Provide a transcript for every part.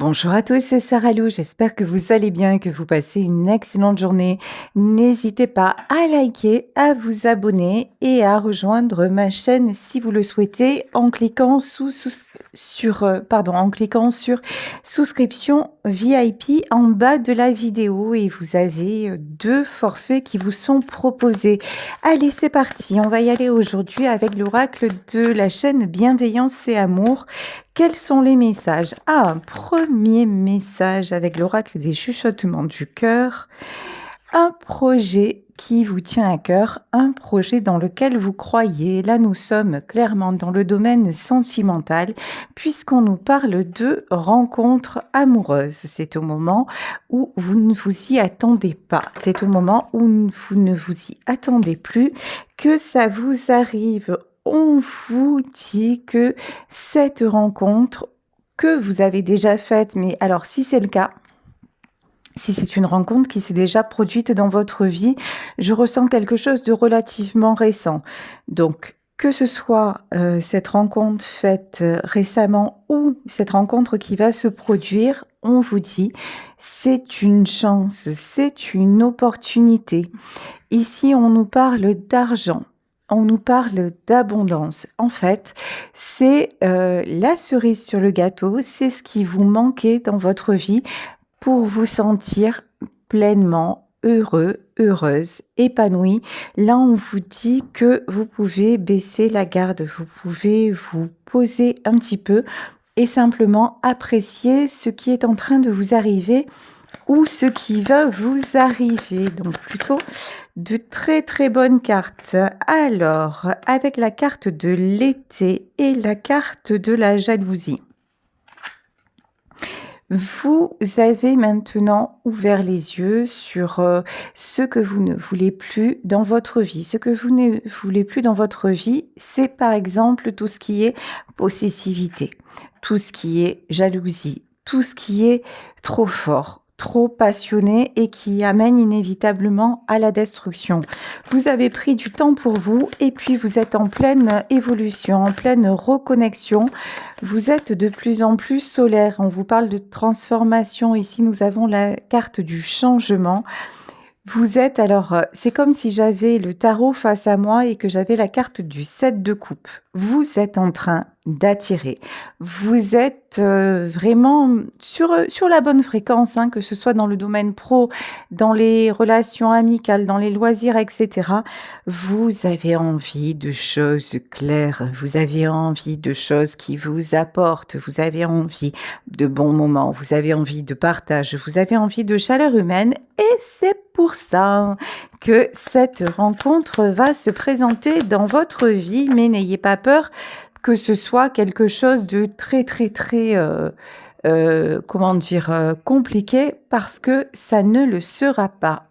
Bonjour à tous, c'est Sarah Lou. J'espère que vous allez bien, que vous passez une excellente journée. N'hésitez pas à liker, à vous abonner et à rejoindre ma chaîne si vous le souhaitez en cliquant en cliquant sur souscription VIP en bas de la vidéo et vous avez deux forfaits qui vous sont proposés. Allez, c'est parti. On va y aller aujourd'hui avec l'oracle de la chaîne Bienveillance et Amour. Quels sont les messages? Un premier message avec l'oracle des chuchotements du cœur. Un projet qui vous tient à cœur, un projet dans lequel vous croyez. Là, nous sommes clairement dans le domaine sentimental puisqu'on nous parle de rencontres amoureuses. C'est au moment où vous ne vous y attendez pas. C'est au moment où vous ne vous y attendez plus que ça vous arrive. On vous dit que cette rencontre que vous avez déjà faite, mais alors si c'est le cas, si c'est une rencontre qui s'est déjà produite dans votre vie, je ressens quelque chose de relativement récent. Donc, que ce soit cette rencontre faite récemment ou cette rencontre qui va se produire, on vous dit, c'est une chance, c'est une opportunité. Ici, on nous parle d'argent. On nous parle d'abondance. En fait, c'est la cerise sur le gâteau, c'est ce qui vous manquait dans votre vie pour vous sentir pleinement heureux, heureuse, épanoui. Là, on vous dit que vous pouvez baisser la garde, vous pouvez vous poser un petit peu et simplement apprécier ce qui est en train de vous arriver ou ce qui va vous arriver. Donc plutôt de très très bonnes cartes. Alors, avec la carte de l'été et la carte de la jalousie. Vous avez maintenant ouvert les yeux sur ce que vous ne voulez plus dans votre vie. Ce que vous ne voulez plus dans votre vie, c'est par exemple tout ce qui est possessivité, tout ce qui est jalousie, tout ce qui est trop fort, trop passionné et qui amène inévitablement à la destruction. Vous avez pris du temps pour vous et puis vous êtes en pleine évolution, en pleine reconnexion. Vous êtes de plus en plus solaire. On vous parle de transformation. Ici, nous avons la carte du changement. Vous êtes alors, c'est comme si j'avais le tarot face à moi et que j'avais la carte du 7 de coupe. Vous êtes en train d'attirer. Vous êtes vraiment sur la bonne fréquence, hein, que ce soit dans le domaine pro, dans les relations amicales, dans les loisirs, etc. Vous avez envie de choses claires, vous avez envie de choses qui vous apportent, vous avez envie de bons moments, vous avez envie de partage, vous avez envie de chaleur humaine et c'est pour ça que cette rencontre va se présenter dans votre vie, mais n'ayez pas peur que ce soit quelque chose de très très très compliqué parce que ça ne le sera pas.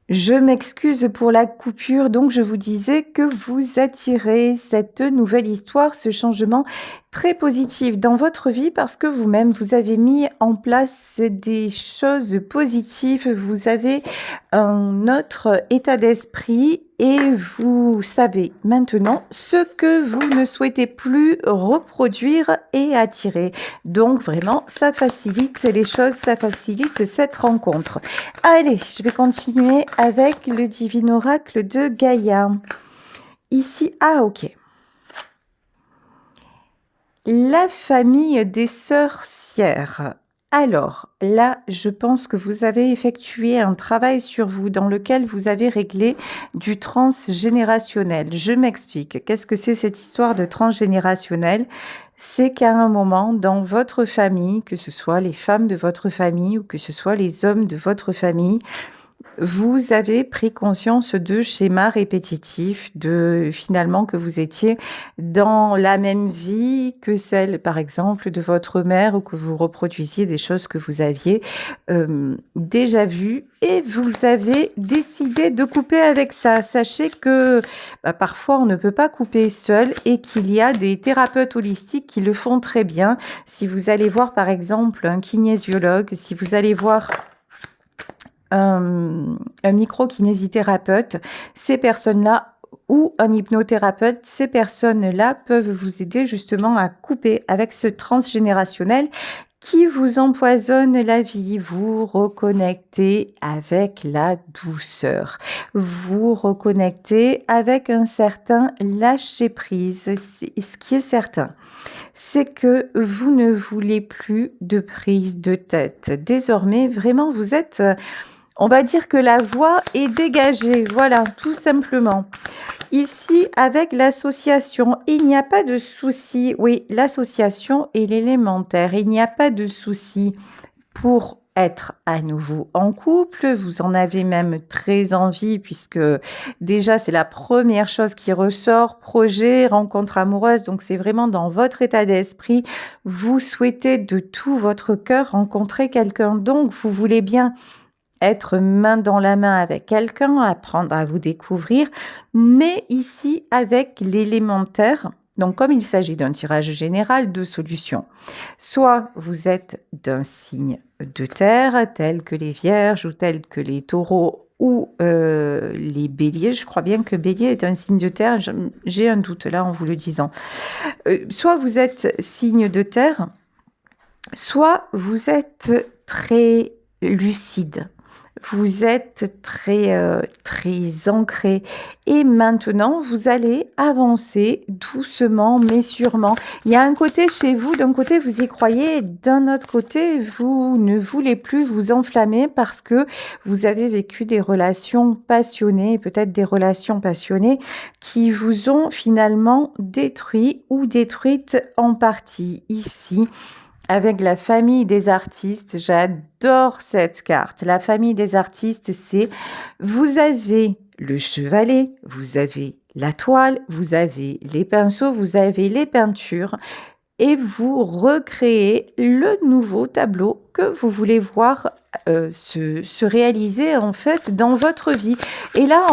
Je m'excuse pour la coupure, donc je vous disais que vous attirez cette nouvelle histoire, ce changement très positif dans votre vie parce que vous-même, vous avez mis en place des choses positives, vous avez un autre état d'esprit et vous savez maintenant ce que vous ne souhaitez plus reproduire et attirer. Donc vraiment, ça facilite les choses, ça facilite cette rencontre. Allez, je vais continuer avec le divin oracle de Gaïa. Ici, ah ok. La famille des sorcières. Alors, là, je pense que vous avez effectué un travail sur vous dans lequel vous avez réglé du transgénérationnel. Je m'explique. Qu'est-ce que c'est cette histoire de transgénérationnel? C'est qu'à un moment, dans votre famille, que ce soit les femmes de votre famille ou que ce soit les hommes de votre famille, vous avez pris conscience de schémas répétitifs, de finalement que vous étiez dans la même vie que celle, par exemple, de votre mère ou que vous reproduisiez des choses que vous aviez déjà vues et vous avez décidé de couper avec ça. Sachez que parfois on ne peut pas couper seul et qu'il y a des thérapeutes holistiques qui le font très bien. Si vous allez voir par exemple un kinésiologue, si vous allez voir un micro-kinésithérapeute, ces personnes-là, ou un hypnothérapeute, ces personnes-là peuvent vous aider justement à couper avec ce transgénérationnel qui vous empoisonne la vie. Vous reconnectez avec la douceur. Vous reconnectez avec un certain lâcher-prise. Ce qui est certain, c'est que vous ne voulez plus de prise de tête. Désormais, vraiment, vous êtes... on va dire que la voie est dégagée. Voilà, tout simplement. Ici, avec l'association, il n'y a pas de souci. Oui, l'association est l'élémentaire. Il n'y a pas de souci pour être à nouveau en couple. Vous en avez même très envie puisque déjà, c'est la première chose qui ressort. Projet, rencontre amoureuse. Donc, c'est vraiment dans votre état d'esprit. Vous souhaitez de tout votre cœur rencontrer quelqu'un. Donc, vous voulez bien être main dans la main avec quelqu'un, apprendre à vous découvrir, mais ici avec l'élémentaire. Donc, comme il s'agit d'un tirage général, deux solutions. Soit vous êtes d'un signe de terre, tel que les vierges ou tel que les taureaux ou les béliers. Je crois bien que bélier est un signe de terre. J'ai un doute là en vous le disant. Soit vous êtes signe de terre, soit vous êtes très lucide. Vous êtes très ancré et maintenant vous allez avancer doucement mais sûrement. Il y a un côté chez vous, d'un côté vous y croyez, d'un autre côté vous ne voulez plus vous enflammer parce que vous avez vécu des relations passionnées, peut-être des relations passionnées qui vous ont finalement détruit ou détruites en partie ici. Avec la famille des artistes, j'adore cette carte. La famille des artistes, c'est vous avez le chevalet, vous avez la toile, vous avez les pinceaux, vous avez les peintures et vous recréez le nouveau tableau que vous voulez voir se réaliser en fait dans votre vie. Et là,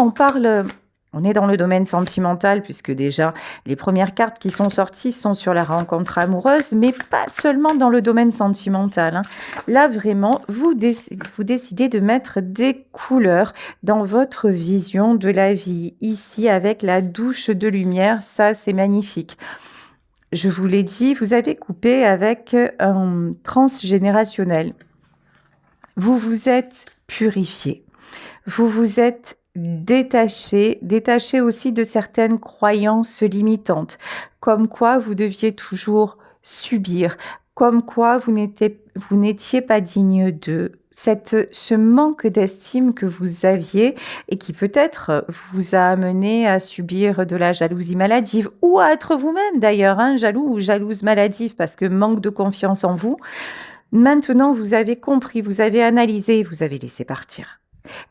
on est dans le domaine sentimental puisque déjà les premières cartes qui sont sorties sont sur la rencontre amoureuse, mais pas seulement dans le domaine sentimental, hein. Là, vraiment, vous décidez de mettre des couleurs dans votre vision de la vie. Ici, avec la douche de lumière, ça, c'est magnifique. Je vous l'ai dit, vous avez coupé avec un transgénérationnel. Vous vous êtes purifié. Vous vous êtes détaché aussi de certaines croyances limitantes, comme quoi vous deviez toujours subir, comme quoi vous n'étiez pas digne de ce manque d'estime que vous aviez et qui peut-être vous a amené à subir de la jalousie maladive ou à être vous-même d'ailleurs, hein, jaloux ou jalouse maladive parce que manque de confiance en vous. Maintenant, vous avez compris, vous avez analysé, vous avez laissé partir.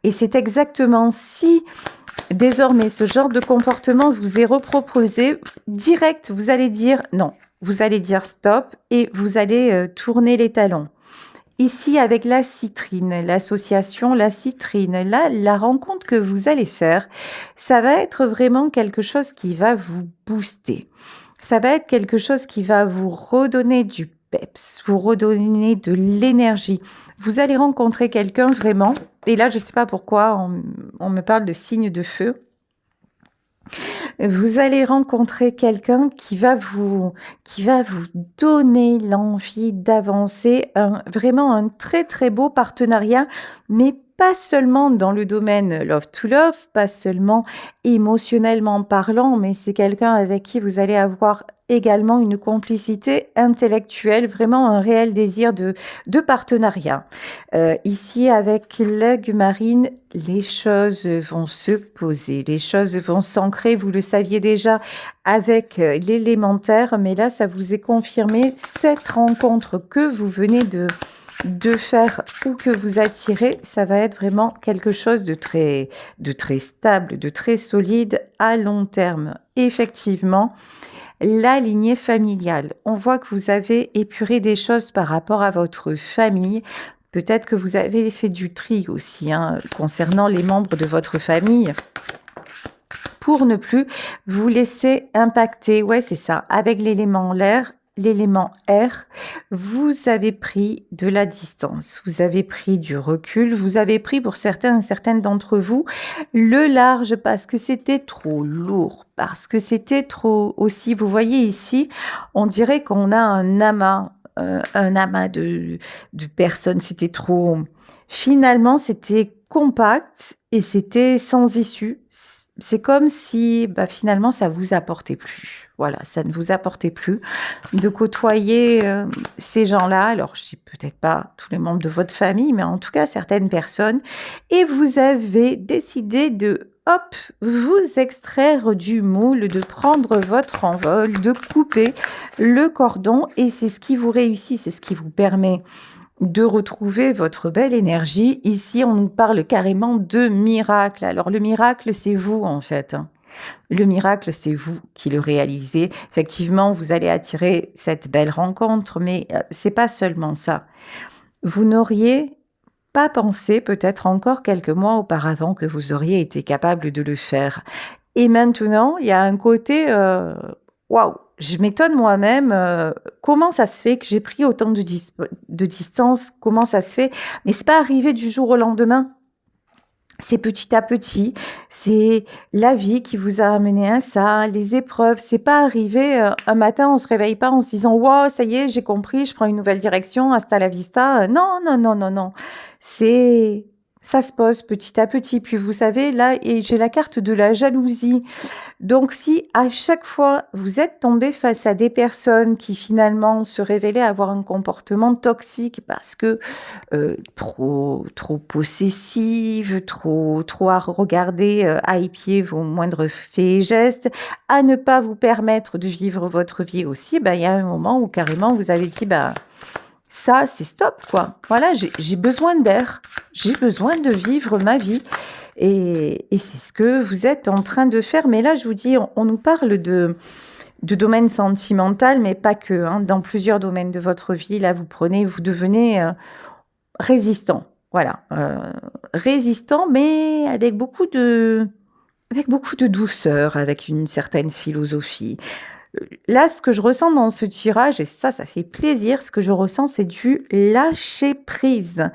Et c'est exactement si désormais ce genre de comportement vous est reproposé, direct, vous allez dire non, vous allez dire stop et vous allez tourner les talons. Ici, avec la citrine, l'association, la citrine, là, la rencontre que vous allez faire, ça va être vraiment quelque chose qui va vous booster. Ça va être quelque chose qui va vous redonner du peps, vous redonner de l'énergie. Vous allez rencontrer quelqu'un vraiment, et là, je ne sais pas pourquoi on me parle de signe de feu. Vous allez rencontrer quelqu'un qui va vous donner l'envie d'avancer, vraiment un très très beau partenariat, mais pas seulement dans le domaine love to love, pas seulement émotionnellement parlant, mais c'est quelqu'un avec qui vous allez avoir également une complicité intellectuelle, vraiment un réel désir de partenariat. Ici, avec l'aigle marine, les choses vont se poser, les choses vont s'ancrer, vous le saviez déjà avec l'élémentaire, mais là, ça vous est confirmé, cette rencontre que vous venez de faire ou que vous attirez, ça va être vraiment quelque chose de très stable, de très solide à long terme. Effectivement, la lignée familiale. On voit que vous avez épuré des choses par rapport à votre famille. Peut-être que vous avez fait du tri aussi concernant les membres de votre famille pour ne plus vous laisser impacter. Ouais, c'est ça. Avec l'élément l'air, l'élément air, vous avez pris de la distance, vous avez pris du recul, vous avez pris pour certains et certaines d'entre vous le large parce que c'était trop lourd, parce que c'était trop aussi, vous voyez ici, on dirait qu'on a un amas un amas de personnes, c'était trop finalement, c'était compact et c'était sans issue. C'est comme si, bah, finalement, ça vous apportait plus. Voilà, ça ne vous apportait plus de côtoyer, ces gens-là. Alors, je dis peut-être pas tous les membres de votre famille, mais en tout cas certaines personnes et vous avez décidé de, hop, vous extraire du moule, de prendre votre envol, de couper le cordon et c'est ce qui vous réussit, c'est ce qui vous permet de retrouver votre belle énergie. Ici, on nous parle carrément de miracle. Alors, le miracle, c'est vous, en fait, hein. Le miracle, c'est vous qui le réalisez. Effectivement, vous allez attirer cette belle rencontre, mais c'est pas seulement ça. Vous n'auriez pas pensé, peut-être encore quelques mois auparavant, que vous auriez été capable de le faire. Et maintenant, il y a un côté, waouh, je m'étonne moi-même, comment ça se fait que j'ai pris autant de distance? Comment ça se fait? Mais c'est pas arrivé du jour au lendemain. C'est petit à petit, c'est la vie qui vous a amené à ça, les épreuves. C'est pas arrivé, un matin, on se réveille pas en se disant: «Waouh, ça y est, j'ai compris, je prends une nouvelle direction, hasta la vista». Non, non, non, non, non. C'est ça se pose petit à petit. Puis vous savez, là et j'ai la carte de la jalousie. Donc si à chaque fois vous êtes tombé face à des personnes qui finalement se révélaient avoir un comportement toxique parce que trop possessive, trop à regarder, à épier vos moindres faits et gestes, à ne pas vous permettre de vivre votre vie aussi, bah, il y a un moment où carrément vous avez dit: «Bah, ça, c'est stop, quoi. Voilà, j'ai besoin d'air, j'ai besoin de vivre ma vie» et c'est ce que vous êtes en train de faire. Mais là, je vous dis, on nous parle de domaine sentimental, mais pas que, hein. Dans plusieurs domaines de votre vie, là, vous devenez, résistant, voilà, résistant, mais avec beaucoup de douceur, avec une certaine philosophie. Là, ce que je ressens dans ce tirage et ça fait plaisir, ce que je ressens, c'est du lâcher prise.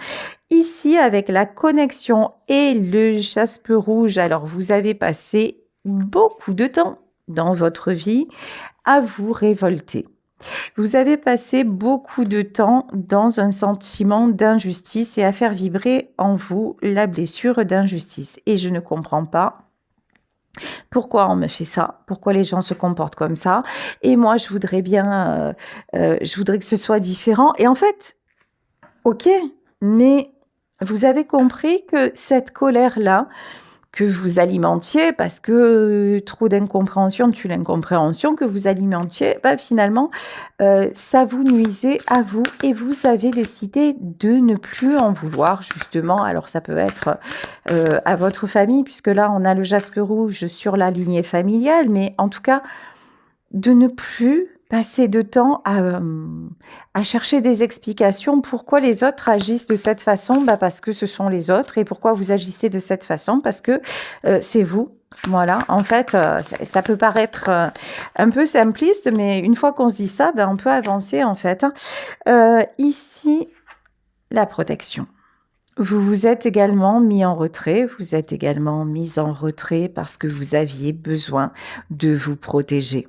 Ici, avec la connexion et le jaspe rouge, alors vous avez passé beaucoup de temps dans votre vie à vous révolter. Vous avez passé beaucoup de temps dans un sentiment d'injustice et à faire vibrer en vous la blessure d'injustice. Et je ne comprends pas pourquoi on me fait ça, pourquoi les gens se comportent comme ça. Et moi, je voudrais bien, je voudrais que ce soit différent. Et en fait, ok, mais vous avez compris que cette colère-là, que vous alimentiez parce que trop d'incompréhension tue l'incompréhension, que vous alimentiez, bah, finalement, ça vous nuisait à vous et vous avez décidé de ne plus en vouloir justement. Alors ça peut être, à votre famille puisque là on a le jaspe rouge sur la lignée familiale, mais en tout cas de ne plus passer de temps à chercher des explications. Pourquoi les autres agissent de cette façon? Bah, parce que ce sont les autres. Et pourquoi vous agissez de cette façon? Parce que, c'est vous. Voilà, en fait, ça peut paraître, un peu simpliste, mais une fois qu'on se dit ça, ben, on peut avancer en fait, hein. Ici, la protection. Vous vous êtes également mis en retrait, vous êtes également mise en retrait parce que vous aviez besoin de vous protéger.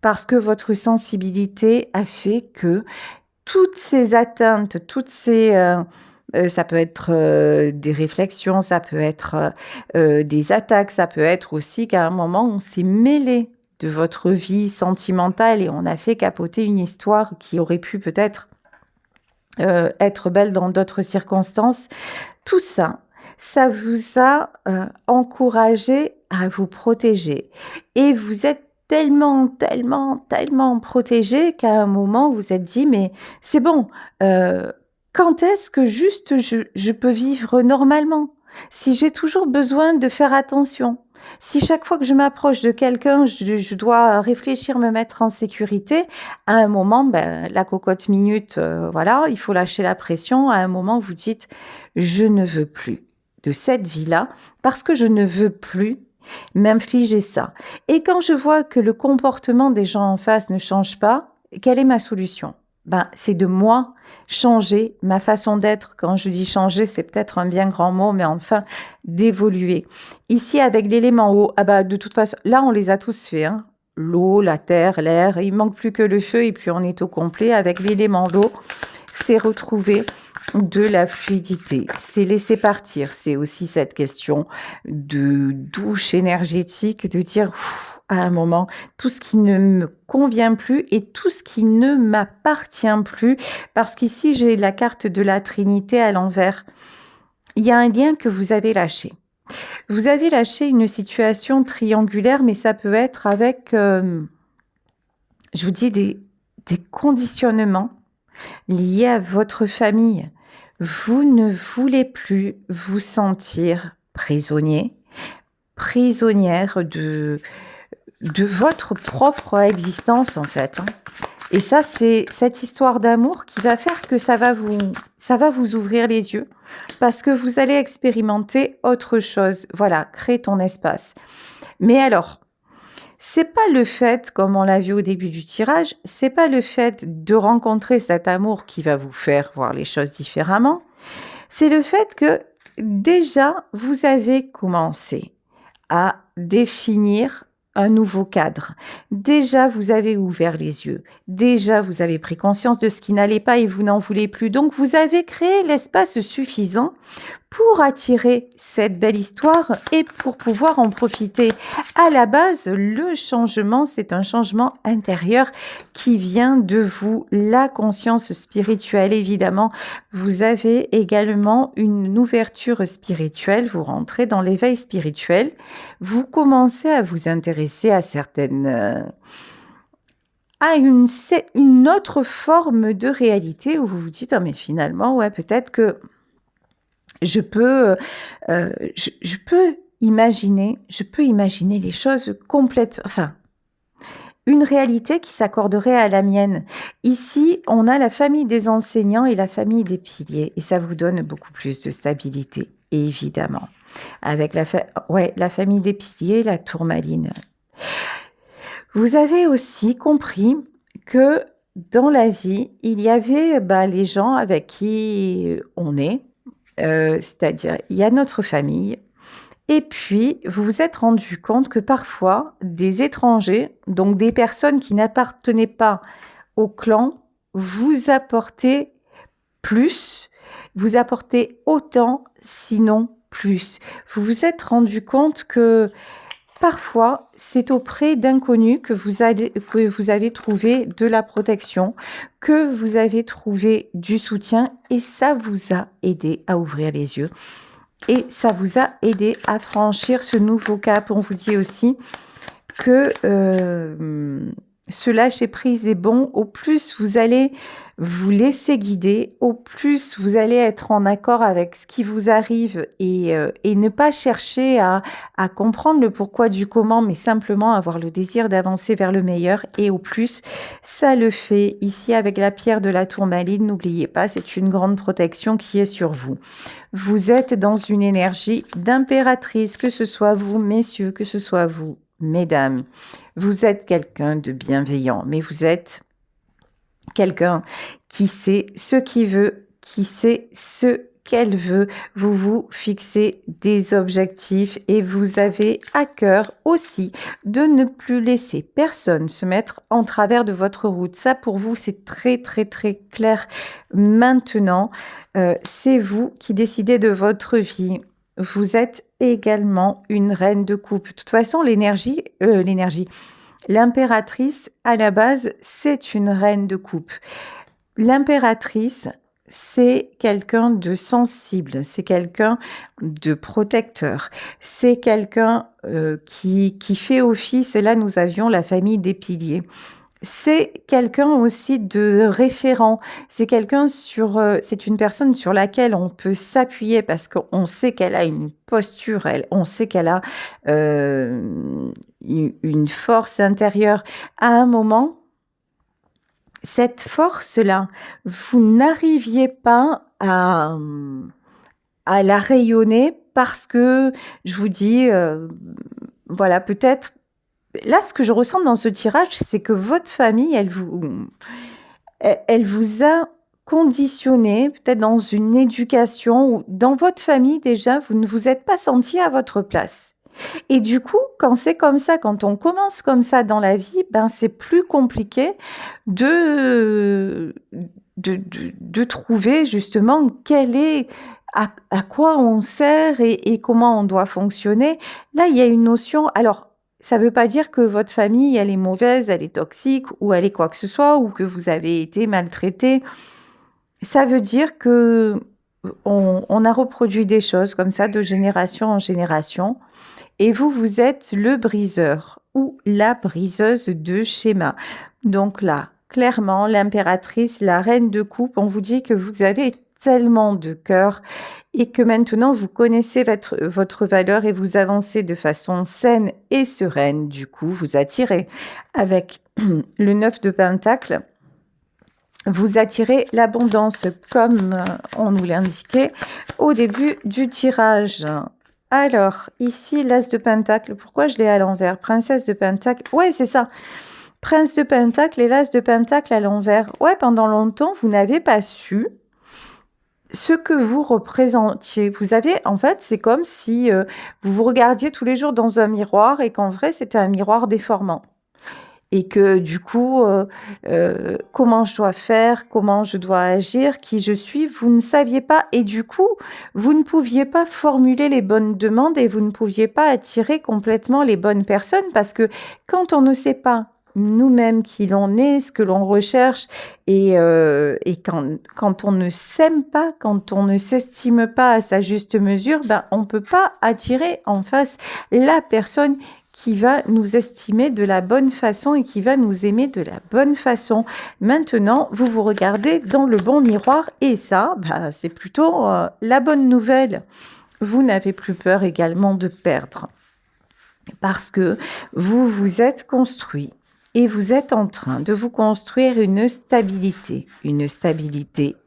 Parce que votre sensibilité a fait que toutes ces atteintes, toutes ces, ça peut être, des réflexions, ça peut être, des attaques, ça peut être aussi qu'à un moment on s'est mêlé de votre vie sentimentale et on a fait capoter une histoire qui aurait pu peut-être être belle dans d'autres circonstances. Tout ça, ça vous a encouragé à vous protéger. Et vous êtes tellement, tellement, tellement protégé qu'à un moment, vous vous êtes dit, mais c'est bon, quand est-ce que juste je peux vivre normalement? Si j'ai toujours besoin de faire attention, si chaque fois que je m'approche de quelqu'un, je dois réfléchir, me mettre en sécurité, à un moment, ben, la cocotte minute, voilà, il faut lâcher la pression. À un moment, vous dites: «Je ne veux plus de cette vie-là parce que je ne veux plus m'infliger ça» et quand je vois que le comportement des gens en face ne change pas, quelle est ma solution? Ben, c'est de moi changer ma façon d'être. Quand je dis changer, c'est peut-être un bien grand mot, mais enfin d'évoluer. Ici, avec l'élément eau, ah bah, de toute façon, là, on les a tous fait, hein. l'eau, la terre, l'air. Il manque plus que le feu et puis on est au complet avec l'élément d'eau. C'est retrouver de la fluidité, c'est laisser partir. C'est aussi cette question de douche énergétique, de dire à un moment tout ce qui ne me convient plus et tout ce qui ne m'appartient plus. Parce qu'ici, j'ai la carte de la Trinité à l'envers. Il y a un lien que vous avez lâché. Vous avez lâché une situation triangulaire, mais ça peut être avec, je vous dis, des conditionnements liés à votre famille. Vous ne voulez plus vous sentir prisonnier, prisonnière de votre propre existence, en fait. Et ça, c'est cette histoire d'amour qui va faire que ça va vous ouvrir les yeux parce que vous allez expérimenter autre chose. Voilà, crée ton espace. Mais alors, c'est pas le fait, comme on l'a vu au début du tirage, c'est pas le fait de rencontrer cet amour qui va vous faire voir les choses différemment. C'est le fait que déjà, vous avez commencé à définir un nouveau cadre. Déjà, vous avez ouvert les yeux. Déjà, vous avez pris conscience de ce qui n'allait pas et vous n'en voulez plus. Donc, vous avez créé l'espace suffisant pour attirer cette belle histoire et pour pouvoir en profiter. À la base, le changement, c'est un changement intérieur qui vient de vous. La conscience spirituelle, évidemment. Vous avez également une ouverture spirituelle. Vous rentrez dans l'éveil spirituel. Vous commencez à vous intéresser à certaines... à une autre forme de réalité où vous vous dites, ah, mais finalement, ouais, peut-être que je peux imaginer les choses complètes, enfin, une réalité qui s'accorderait à la mienne. Ici, on a la famille des enseignants et la famille des piliers, et ça vous donne beaucoup plus de stabilité, évidemment. Avec la famille des piliers, la tourmaline. Vous avez aussi compris que dans la vie, il y avait les gens avec qui on est, c'est-à-dire, il y a notre famille et puis vous vous êtes rendu compte que parfois des étrangers, donc des personnes qui n'appartenaient pas au clan, vous apportaient plus, vous apportaient autant, sinon plus. Vous vous êtes rendu compte que parfois, c'est auprès d'inconnus que vous avez trouvé de la protection, que vous avez trouvé du soutien et ça vous a aidé à ouvrir les yeux. Et ça vous a aidé à franchir ce nouveau cap. On vous dit aussi que ce lâcher-prise est bon. Au plus vous allez vous laisser guider, au plus vous allez être en accord avec ce qui vous arrive et ne pas chercher à comprendre le pourquoi du comment, mais simplement avoir le désir d'avancer vers le meilleur. Et au plus, ça le fait. Ici, avec la pierre de la tourmaline, n'oubliez pas, c'est une grande protection qui est sur vous. Vous êtes dans une énergie d'impératrice, que ce soit vous, messieurs, que ce soit vous, mesdames. Vous êtes quelqu'un de bienveillant, mais vous êtes quelqu'un qui sait ce qu'il veut, qui sait ce qu'elle veut. Vous vous fixez des objectifs et vous avez à cœur aussi de ne plus laisser personne se mettre en travers de votre route. Ça, pour vous, c'est très, très, très clair. Maintenant, c'est vous qui décidez de votre vie. Vous êtes également une reine de coupe. De toute façon, l'impératrice, à la base, c'est une reine de coupe. L'impératrice, c'est quelqu'un de sensible, c'est quelqu'un de protecteur, c'est quelqu'un qui fait office, et là nous avions la famille des piliers. C'est quelqu'un aussi de référent, c'est une personne sur laquelle on peut s'appuyer parce qu'on sait qu'elle a une posture, on sait qu'elle a une force intérieure. À un moment, cette force-là, vous n'arriviez pas à la rayonner parce que, je vous dis, voilà, peut-être, là, ce que je ressens dans ce tirage, c'est que votre famille, elle vous a conditionné, peut-être dans une éducation, ou dans votre famille déjà, vous ne vous êtes pas senti à votre place. Et du coup, quand c'est comme ça, quand on commence comme ça dans la vie, ben, c'est plus compliqué de de trouver justement quel est à quoi on sert et comment on doit fonctionner. Là, il y a une notion alors, ça veut pas dire que votre famille, elle est mauvaise, elle est toxique ou elle est quoi que ce soit ou que vous avez été maltraité. Ça veut dire que, on a reproduit des choses comme ça de génération en génération et vous, vous êtes le briseur ou la briseuse de schéma. Donc là, clairement, l'impératrice, la reine de coupe, on vous dit que vous avez tellement de cœur et que maintenant vous connaissez votre valeur et vous avancez de façon saine et sereine. Du coup, vous attirez avec le 9 de Pentacle. Vous attirez l'abondance comme on nous l'indiquait au début du tirage. Alors, ici, l'As de Pentacle. Pourquoi je l'ai à l'envers? Princesse de Pentacle. Ouais, c'est ça. Prince de Pentacle et l'As de Pentacle à l'envers. Ouais, pendant longtemps, vous n'avez pas su ce que vous représentiez. Vous avez, en fait, c'est comme si vous vous regardiez tous les jours dans un miroir et qu'en vrai, c'était un miroir déformant. Et que du coup, comment je dois faire, comment je dois agir, qui je suis, vous ne saviez pas. Et du coup, vous ne pouviez pas formuler les bonnes demandes et vous ne pouviez pas attirer complètement les bonnes personnes parce que quand on ne sait pas nous-mêmes qui l'on est, ce que l'on recherche, et quand on ne s'aime pas, quand on ne s'estime pas à sa juste mesure, ben, on ne peut pas attirer en face la personne qui va nous estimer de la bonne façon et qui va nous aimer de la bonne façon. Maintenant, vous vous regardez dans le bon miroir et ça, bah, c'est plutôt la bonne nouvelle. Vous n'avez plus peur également de perdre parce que vous vous êtes construit et vous êtes en train de vous construire une stabilité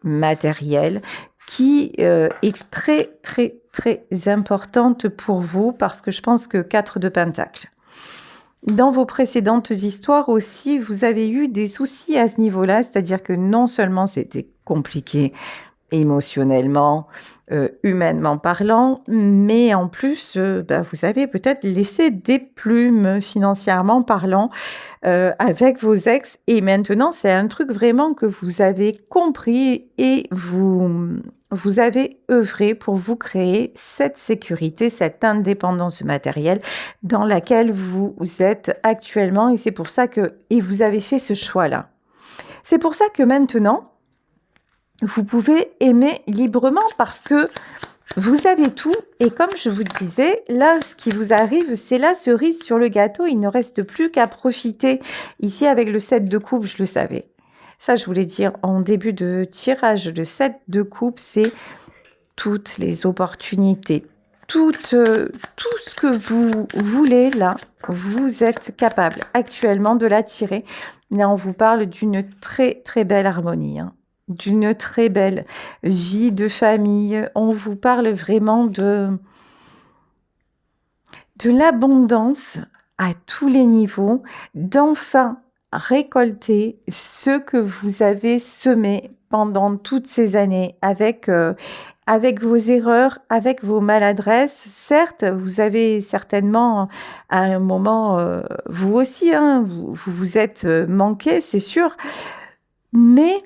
matérielle qui est très, très, très importante pour vous parce que je pense que 4 de Pentacle. Dans vos précédentes histoires aussi, vous avez eu des soucis à ce niveau-là, c'est-à-dire que non seulement c'était compliqué émotionnellement, humainement parlant, mais en plus, bah, vous avez peut-être laissé des plumes financièrement parlant avec vos ex et maintenant c'est un truc vraiment que vous avez compris et vous avez œuvré pour vous créer cette sécurité, cette indépendance matérielle dans laquelle vous êtes actuellement et c'est pour ça que et vous avez fait ce choix-là. C'est pour ça que maintenant, vous pouvez aimer librement parce que vous avez tout et comme je vous disais, là, ce qui vous arrive, c'est la cerise sur le gâteau. Il ne reste plus qu'à profiter. Ici, avec le 7 de coupe, je le savais. Ça, je voulais dire en début de tirage, le 7 de coupe, c'est toutes les opportunités, tout ce que vous voulez, là, vous êtes capable actuellement de l'attirer. Là, on vous parle d'une très, très belle harmonie, hein. D'une très belle vie de famille. On vous parle vraiment de l'abondance à tous les niveaux, d'enfin récolter ce que vous avez semé pendant toutes ces années avec, avec vos erreurs, avec vos maladresses. Certes, vous avez certainement à un moment, vous aussi, hein, vous êtes manqué, c'est sûr, mais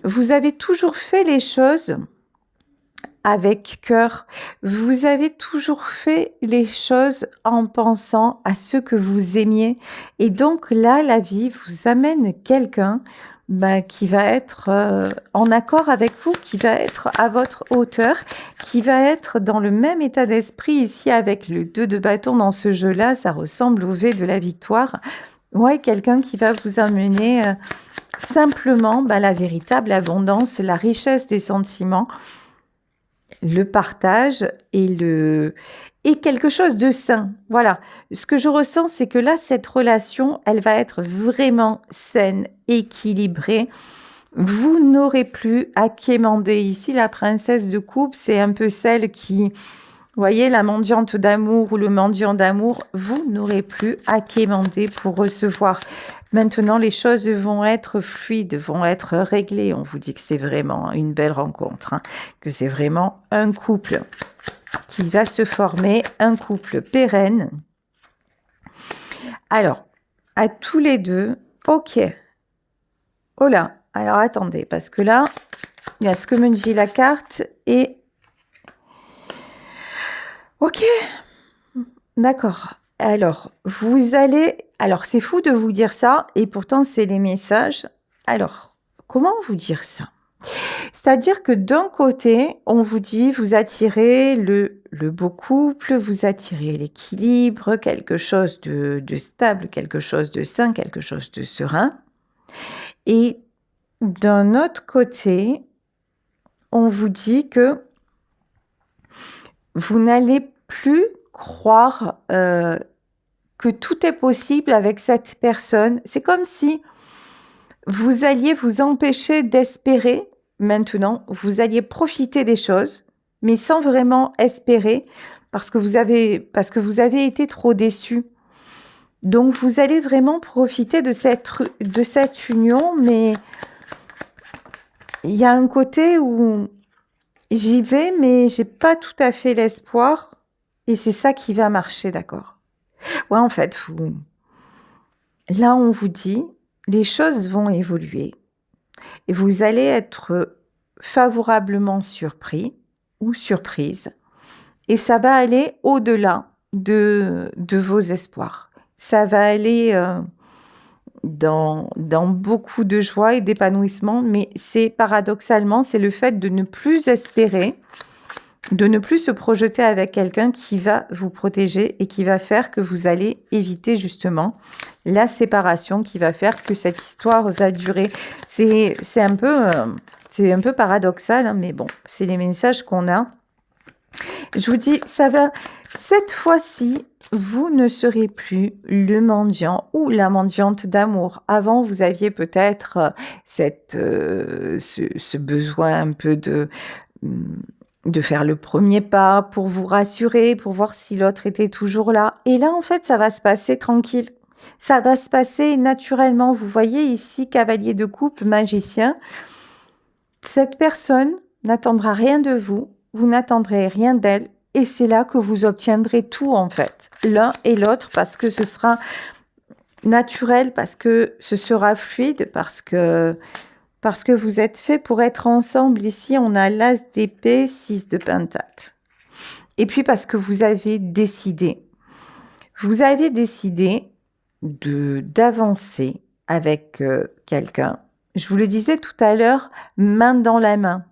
vous avez toujours fait les choses avec cœur. Vous avez toujours fait les choses en pensant à ce que vous aimiez. Et donc là, la vie vous amène quelqu'un bah, qui va être en accord avec vous, qui va être à votre hauteur, qui va être dans le même état d'esprit ici avec le 2 de bâton dans ce jeu-là. Ça ressemble au V de la victoire. Ouais, quelqu'un qui va vous amener simplement bah, la véritable abondance, la richesse des sentiments, le partage et quelque chose de sain. Voilà. Ce que je ressens, c'est que là, cette relation, elle va être vraiment saine, équilibrée. Vous n'aurez plus à quémander. Ici, la princesse de coupe, c'est un peu celle qui, vous voyez, la mendiante d'amour ou le mendiant d'amour, vous n'aurez plus à quémander pour recevoir. Maintenant, les choses vont être fluides, vont être réglées. On vous dit que c'est vraiment une belle rencontre, hein, que c'est vraiment un couple. qu'il va se former un couple pérenne. Alors, à tous les deux, ok. Oh là, alors attendez, parce que là, il y a ce que me dit la carte et... Ok, d'accord. Alors, vous allez... Alors, c'est fou de vous dire ça, et pourtant, c'est les messages. Alors, comment vous dire ça? C'est-à-dire que d'un côté, on vous dit, vous attirez le beau couple, vous attirez l'équilibre, quelque chose de stable, quelque chose de sain, quelque chose de serein. Et d'un autre côté, on vous dit que vous n'allez plus croire que tout est possible avec cette personne. C'est comme si vous alliez vous empêcher d'espérer maintenant, vous alliez profiter des choses, mais sans vraiment espérer, parce que vous avez été trop déçus. Donc vous allez vraiment profiter de cette union, mais il y a un côté où j'y vais, mais j'ai pas tout à fait l'espoir, et c'est ça qui va marcher, d'accord? Ouais, en fait, là, on vous dit, les choses vont évoluer. Et vous allez être favorablement surpris ou surprise. Et ça va aller au-delà de vos espoirs. Ça va aller dans beaucoup de joie et d'épanouissement, mais c'est paradoxalement, c'est le fait de ne plus espérer, de ne plus se projeter avec quelqu'un qui va vous protéger et qui va faire que vous allez éviter justement la séparation, qui va faire que cette histoire va durer. C'est un peu paradoxal, hein, mais bon, c'est les messages qu'on a. Je vous dis, ça va. Cette fois-ci, vous ne serez plus le mendiant ou la mendiante d'amour. Avant, vous aviez peut-être ce besoin un peu de faire le premier pas pour vous rassurer, pour voir si l'autre était toujours là. Et là, en fait, ça va se passer tranquille. Ça va se passer naturellement. Vous voyez ici, cavalier de coupe, magicien. Cette personne n'attendra rien de vous, vous n'attendrez rien d'elle, et c'est là que vous obtiendrez tout, en fait, l'un et l'autre, parce que ce sera naturel, parce que ce sera fluide, parce que vous êtes fait pour être ensemble. Ici, on a l'as d'épée, 6 de pentacle. Et puis parce que vous avez décidé d'avancer avec quelqu'un. Je vous le disais tout à l'heure, main dans la main,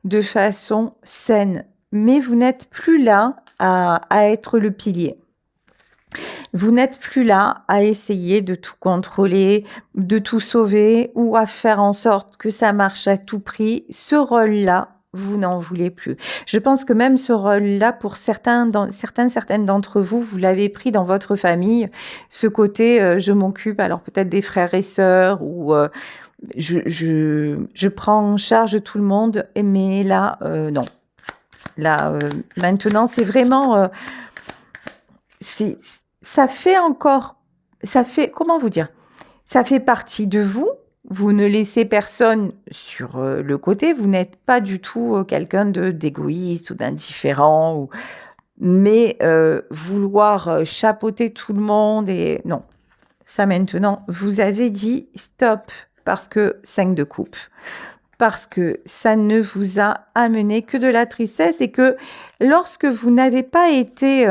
de façon saine. Mais vous n'êtes plus là à être le pilier. Vous n'êtes plus là à essayer de tout contrôler, de tout sauver ou à faire en sorte que ça marche à tout prix. Ce rôle-là, vous n'en voulez plus. Je pense que même ce rôle-là, pour certaines d'entre vous, vous l'avez pris dans votre famille. Ce côté, je m'occupe alors peut-être des frères et sœurs ou je prends en charge tout le monde. Mais là, non. Là, maintenant, c'est vraiment... comment vous dire? Ça fait partie de vous. Vous ne laissez personne sur le côté. Vous n'êtes pas du tout quelqu'un d'égoïste ou d'indifférent. Mais vouloir chapeauter tout le monde et non. Ça maintenant, vous avez dit stop parce que 5 de coupe. Parce que ça ne vous a amené que de la tristesse et que lorsque vous n'avez pas été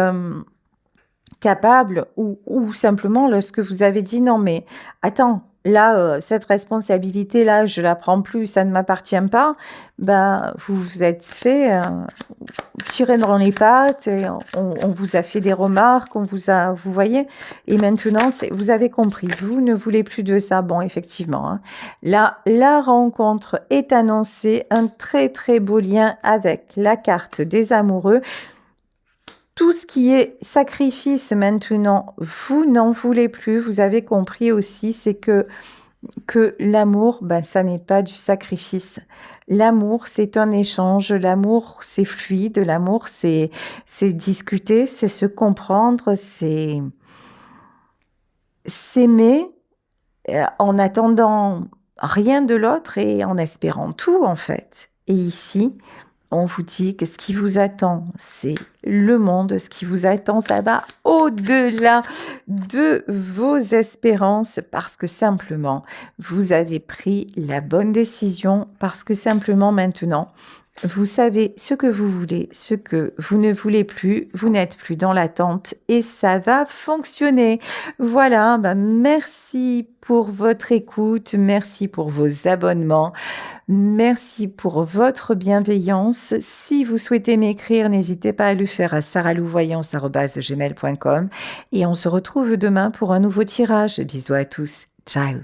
capable ou simplement lorsque vous avez dit non mais attends, là cette responsabilité là je la prends plus, ça ne m'appartient pas, ben vous vous êtes fait tirer dans les pattes et on vous a fait des remarques, vous voyez, et maintenant vous avez compris, vous ne voulez plus de ça. Bon, effectivement, hein, là la rencontre est annoncée, un très très beau lien avec la carte des amoureux. Tout ce qui est sacrifice maintenant, vous n'en voulez plus. Vous avez compris aussi, c'est que l'amour, ben, ça n'est pas du sacrifice. L'amour, c'est un échange. L'amour, c'est fluide. L'amour, c'est discuter, c'est se comprendre, c'est s'aimer en attendant rien de l'autre et en espérant tout, en fait. Et ici, on vous dit que ce qui vous attend, c'est le monde. Ce qui vous attend, ça va au-delà de vos espérances parce que simplement, vous avez pris la bonne décision, parce que simplement maintenant, vous savez ce que vous voulez, ce que vous ne voulez plus, vous n'êtes plus dans l'attente et ça va fonctionner. Voilà, bah merci pour votre écoute, merci pour vos abonnements, merci pour votre bienveillance. Si vous souhaitez m'écrire, n'hésitez pas à le faire à saralouvoyance@gmail.com et on se retrouve demain pour un nouveau tirage. Bisous à tous. Ciao.